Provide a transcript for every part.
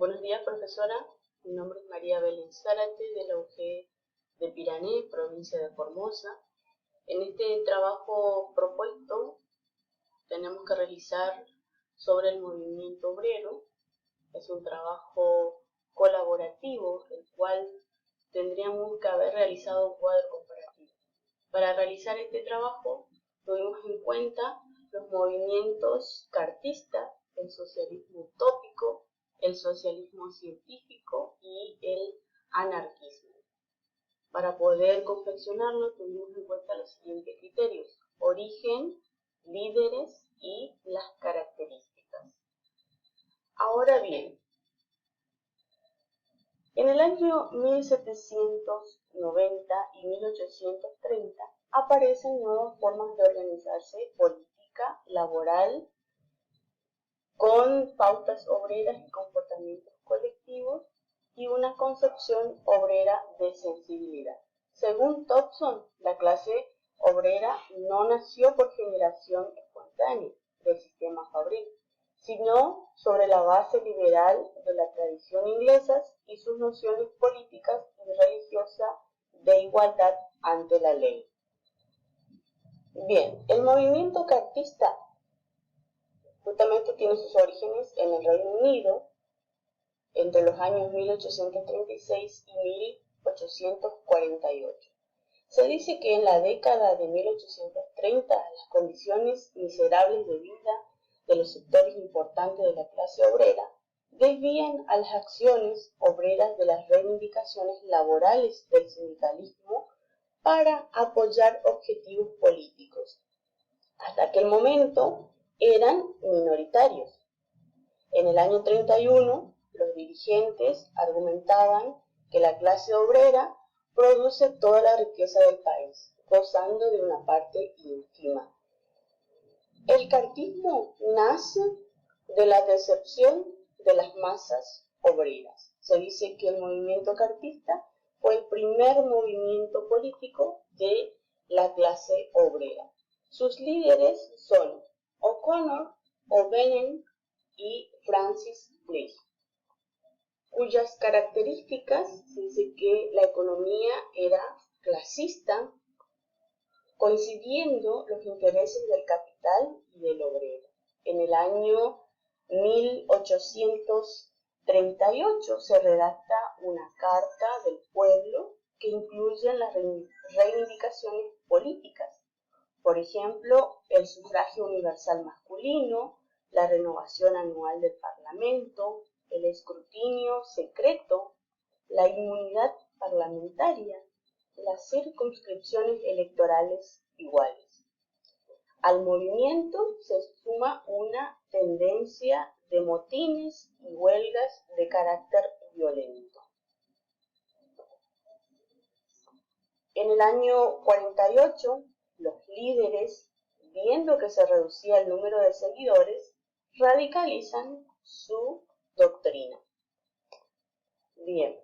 Buenos días, profesora. Mi nombre es María Belén Zárate, de la UG de Pirané, provincia de Formosa. En este trabajo propuesto tenemos que realizar sobre el movimiento obrero. Es un trabajo colaborativo, el cual tendríamos que haber realizado un cuadro comparativo. Para realizar este trabajo tuvimos en cuenta los movimientos cartistas, el socialismo utópico, el socialismo científico y el anarquismo. Para poder confeccionarlo tuvimos en cuenta los siguientes criterios: origen, líderes y las características. Ahora bien, en el año 1790 y 1830 aparecen nuevas formas de organizarse política, laboral, con pautas obreras y comportamientos colectivos y una concepción obrera de sensibilidad. Según Thompson, la clase obrera no nació por generación espontánea del sistema fabril, sino sobre la base liberal de la tradición inglesa y sus nociones políticas y religiosas de igualdad ante la ley. Bien, el movimiento cartista justamente tiene sus orígenes en el Reino Unido entre los años 1836 y 1848. Se dice que en la década de 1830 las condiciones miserables de vida de los sectores importantes de la clase obrera desvían a las acciones obreras de las reivindicaciones laborales del sindicalismo para apoyar objetivos políticos. Hasta aquel momento eran minoritarios. En el año 31, los dirigentes argumentaban que la clase obrera produce toda la riqueza del país, gozando de una parte ínfima. El cartismo nace de la decepción de las masas obreras. Se dice que el movimiento cartista fue el primer movimiento político de la clase obrera. Sus líderes son O'Connor, O'Bannon y Francis Drake, cuyas características dice que la economía era clasista, coincidiendo los intereses del capital y del obrero. En el año 1838 se redacta una carta del pueblo que incluye las reivindicaciones políticas. Por ejemplo, el sufragio universal masculino, la renovación anual del Parlamento, el escrutinio secreto, la inmunidad parlamentaria, las circunscripciones electorales iguales. Al movimiento se suma una tendencia de motines y huelgas de carácter violento. En el año 48, los líderes, viendo que se reducía el número de seguidores, radicalizan su doctrina. Bien,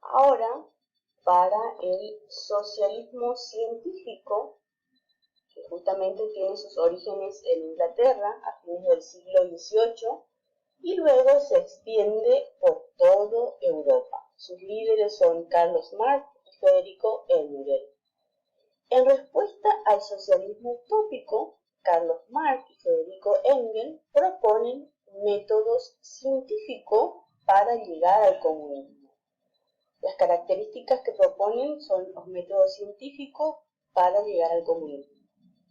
ahora para el socialismo científico, que justamente tiene sus orígenes en Inglaterra a fines del siglo XVIII y luego se extiende por toda Europa. Sus líderes son Carlos Marx y Federico Engels. En respuesta al socialismo utópico, Carlos Marx y Federico Engels proponen métodos científicos para llegar al comunismo. Las características que proponen son los métodos científicos para llegar al comunismo.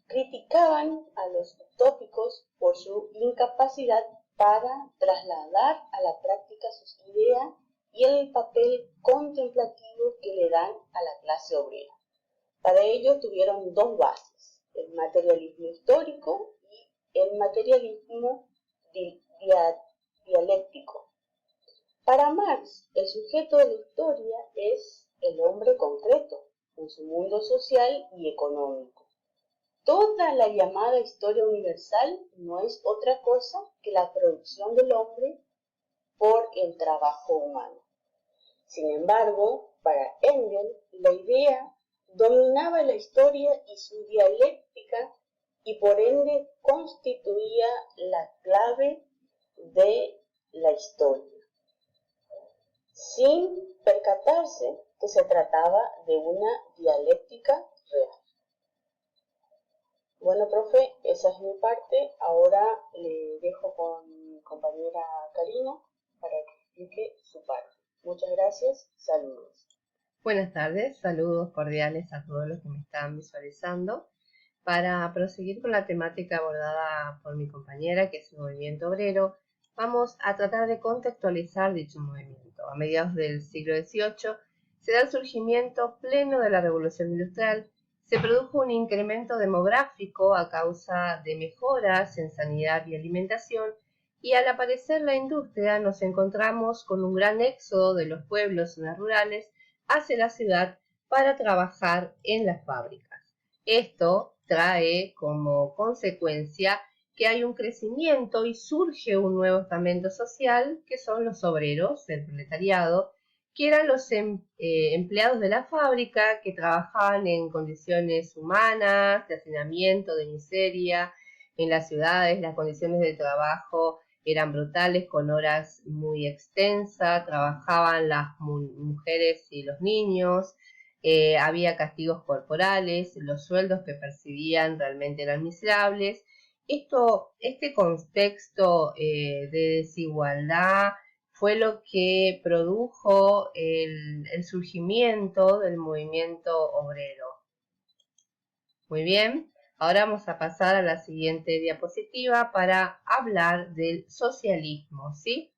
Criticaban a los utópicos por su incapacidad para trasladar a la práctica sus ideas y el papel contemplativo que le dan a la clase obrera. Para ello tuvieron dos bases: el materialismo histórico y el materialismo dialéctico. Para Marx, el sujeto de la historia es el hombre concreto, en su mundo social y económico. Toda la llamada historia universal no es otra cosa que la producción del hombre por el trabajo humano. Sin embargo, para Engels, la idea dominaba la historia y su dialéctica y por ende constituía la clave de la historia. trataba de una dialéctica real. Bueno, profe, esa es mi parte. Ahora le dejo con mi compañera Karina para que explique su parte. Muchas gracias, saludos. Buenas tardes, saludos cordiales a todos los que me están visualizando. Para proseguir con la temática abordada por mi compañera, que es el movimiento obrero, vamos a tratar de contextualizar dicho movimiento. A mediados del siglo XVIII se da el surgimiento pleno de la Revolución Industrial, se produjo un incremento demográfico a causa de mejoras en sanidad y alimentación, y al aparecer la industria nos encontramos con un gran éxodo de los pueblos rurales hacia la ciudad para trabajar en las fábricas. Esto trae como consecuencia que hay un crecimiento y surge un nuevo estamento social, que son los obreros, el proletariado, que eran los empleados de la fábrica, que trabajaban en condiciones humanas, de hacinamiento, de miseria. En las ciudades las condiciones de trabajo eran brutales, con horas muy extensas, trabajaban las mujeres y los niños, había castigos corporales, los sueldos que percibían realmente eran miserables. Este contexto de desigualdad fue lo que produjo el surgimiento del movimiento obrero. Muy bien, ahora vamos a pasar a la siguiente diapositiva para hablar del socialismo, ¿sí?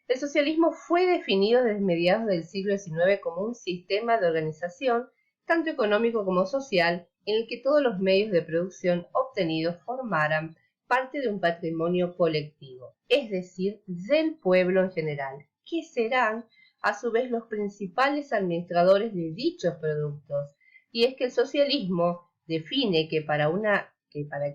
El socialismo fue definido desde mediados del siglo XIX como un sistema de organización, tanto económico como social, en el que todos los medios de producción obtenidos formaran parte de un patrimonio colectivo, es decir, del pueblo en general, que serán a su vez los principales administradores de dichos productos. Y es que el socialismo define que para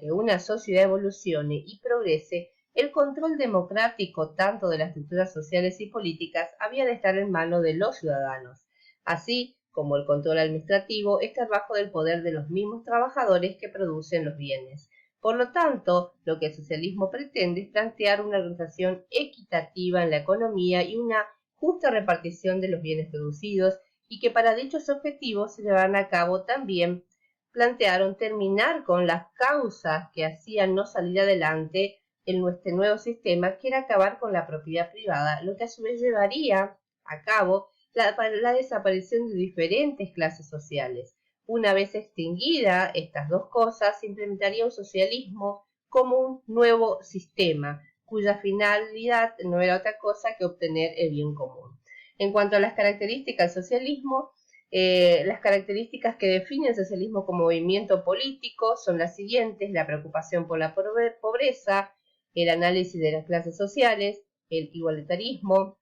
que una sociedad evolucione y progrese, el control democrático tanto de las estructuras sociales y políticas había de estar en manos de los ciudadanos, así como el control administrativo está bajo del poder de los mismos trabajadores que producen los bienes. Por lo tanto, lo que el socialismo pretende es plantear una organización equitativa en la economía y una justa repartición de los bienes producidos, y que para dichos objetivos se llevarán a cabo también plantearon terminar con las causas que hacían no salir adelante en nuestro nuevo sistema, que era acabar con la propiedad privada, lo que a su vez llevaría a cabo la desaparición de diferentes clases sociales. Una vez extinguida estas dos cosas, se implementaría un socialismo como un nuevo sistema, cuya finalidad no era otra cosa que obtener el bien común. En cuanto a las características del socialismo, las características que definen el socialismo como movimiento político son las siguientes: la preocupación por la pobreza, el análisis de las clases sociales, el igualitarismo,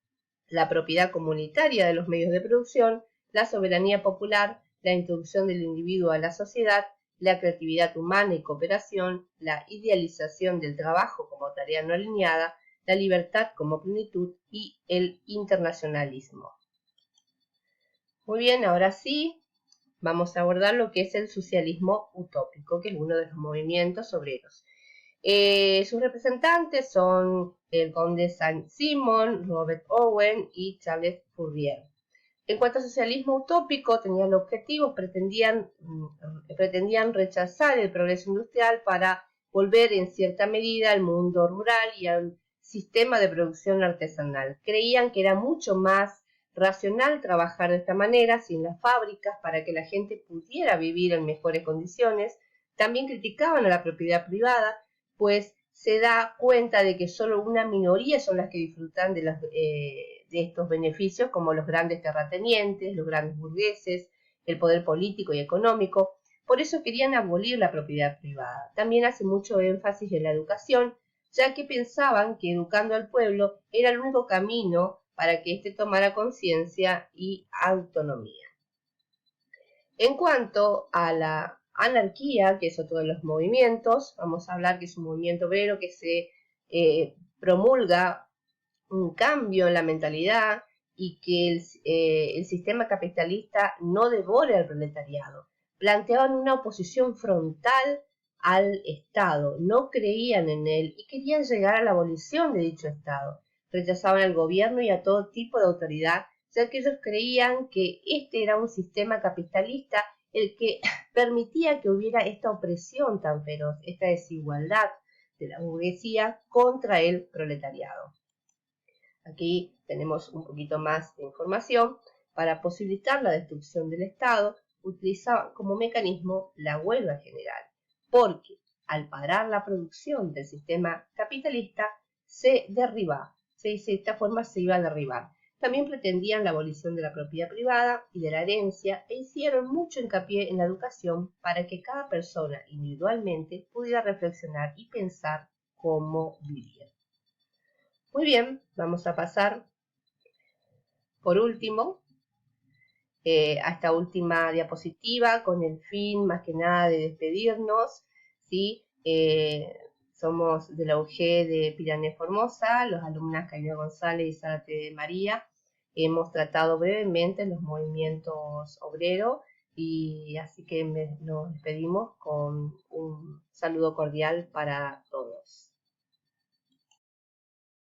la propiedad comunitaria de los medios de producción, la soberanía popular, la introducción del individuo a la sociedad, la creatividad humana y cooperación, la idealización del trabajo como tarea no alineada, la libertad como plenitud y el internacionalismo. Muy bien, ahora sí vamos a abordar lo que es el socialismo utópico, que es uno de los movimientos obreros. Sus representantes son el conde Saint-Simon, Robert Owen y Charles Fourier. En cuanto al socialismo utópico, tenían objetivos, pretendían rechazar el progreso industrial para volver en cierta medida al mundo rural y al sistema de producción artesanal. Creían que era mucho más racional trabajar de esta manera, sin las fábricas, para que la gente pudiera vivir en mejores condiciones. También criticaban a la propiedad privada, pues se da cuenta de que solo una minoría son las que disfrutan de estos beneficios, como los grandes terratenientes, los grandes burgueses, el poder político y económico. Por eso querían abolir la propiedad privada. También hace mucho énfasis en la educación, ya que pensaban que educando al pueblo era el único camino para que éste tomara conciencia y autonomía. En cuanto a la anarquía, que es otro de los movimientos, vamos a hablar que es un movimiento obrero que se promulga un cambio en la mentalidad y que el sistema capitalista no devore al proletariado. Planteaban una oposición frontal al Estado, no creían en él y querían llegar a la abolición de dicho Estado. Rechazaban al gobierno y a todo tipo de autoridad, ya que ellos creían que este era un sistema capitalista el que permitía que hubiera esta opresión tan feroz, esta desigualdad de la burguesía contra el proletariado. Aquí tenemos un poquito más de información. Para posibilitar la destrucción del Estado, utilizaban como mecanismo la huelga general, porque al parar la producción del sistema capitalista de esta forma se iba a derribar. También pretendían la abolición de la propiedad privada y de la herencia e hicieron mucho hincapié en la educación para que cada persona individualmente pudiera reflexionar y pensar cómo vivir. Muy bien, vamos a pasar por último a esta última diapositiva con el fin más que nada de despedirnos, ¿sí? Somos de la UG de Piranés Formosa, los alumnas Karina González y Zárate de María. Hemos tratado brevemente los movimientos obreros y así que nos despedimos con un saludo cordial para